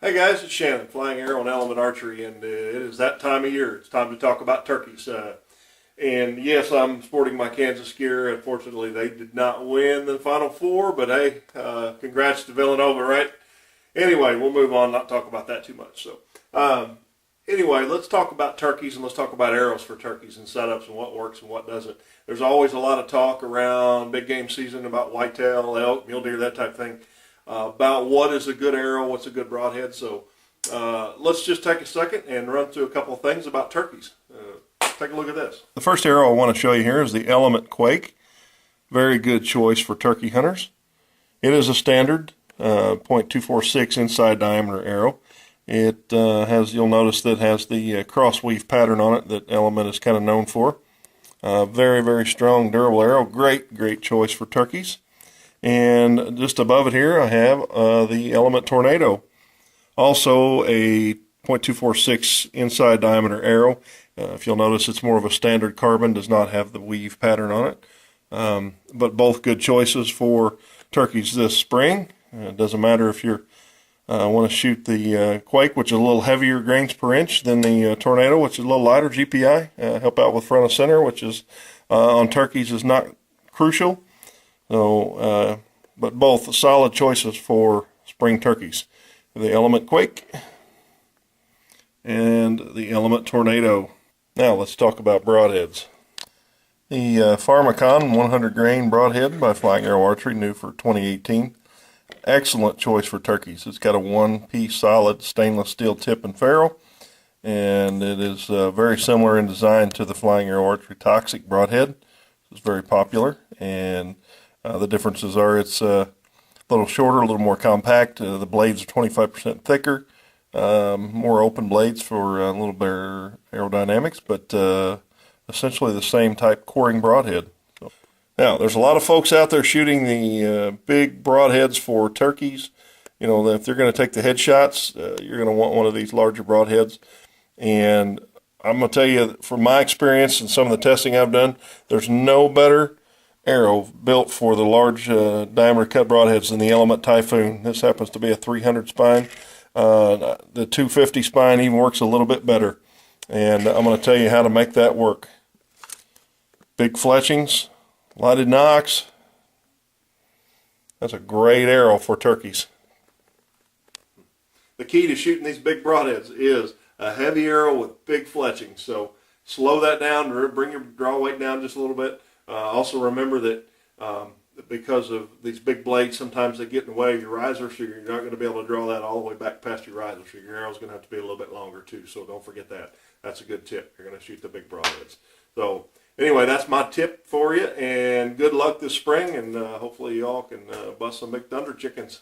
Hey guys, it's Shannon, Flying Arrow and Element Archery, and it is that time of year. It's time to talk about turkeys. And yes, I'm sporting my Kansas gear. Unfortunately, they did not win the Final Four, but hey, congrats to Villanova, right? Anyway, we'll move on, not talk about that too much. Anyway, let's talk about turkeys and let's talk about arrows for turkeys and setups and what works and what doesn't. There's always a lot of talk around big game season about whitetail, elk, mule deer, that type of thing. About what is a good arrow, what's a good broadhead. So let's just take a second and run through a couple of things about turkeys. Take a look at this. The first arrow I want to show you here is the Element Quake. Very good choice for turkey hunters. It is a standard .246 inside diameter arrow. It has, you'll notice that it has the cross weave pattern on it that Element is kind of known for. Very, very strong, durable arrow. Great choice for turkeys. And just above it here, I have the Element Tornado. Also a .246 inside diameter arrow. If you'll notice, it's more of a standard carbon, does not have the weave pattern on it. But both good choices for turkeys this spring. It doesn't matter if you want to shoot the Quake, which is a little heavier grains per inch than the Tornado, which is a little lighter GPI. Help out with front of center, which is on turkeys is not crucial. So, but both solid choices for spring turkeys. The Element Quake and the Element Tornado. Now let's talk about broadheads. The Pharmakon 100 grain broadhead by Flying Arrow Archery, new for 2018. Excellent choice for turkeys. It's got a one-piece solid stainless steel tip and ferrule, and it is very similar in design to the Flying Arrow Archery Toxic broadhead. It's very popular, and the differences are it's a little shorter, a little more compact. The blades are 25% thicker, more open blades for a little better aerodynamics, but essentially the same type coring broadhead. So, now, there's a lot of folks out there shooting the big broadheads for turkeys. You know, if they're going to take the headshots, you're going to want one of these larger broadheads. And I'm going to tell you, from my experience and some of the testing I've done, there's no better arrow built for the large diameter cut broadheads than the Element Typhoon. This happens to be a 300 spine. The 250 spine even works a little bit better, and I'm going to tell you how to make that work. Big fletchings, lighted nocks. That's a great arrow for turkeys. The key to shooting these big broadheads is a heavy arrow with big fletchings. So slow that down, bring your draw weight down just a little bit. Also remember that because of these big blades, sometimes they get in the way of your riser, so you're not going to be able to draw that all the way back past your riser. So your arrow's going to have to be a little bit longer too, so don't forget that. That's a good tip. You're going to shoot the big broadheads. So anyway, that's my tip for you, and good luck this spring, and hopefully y'all can bust some big thunder chickens.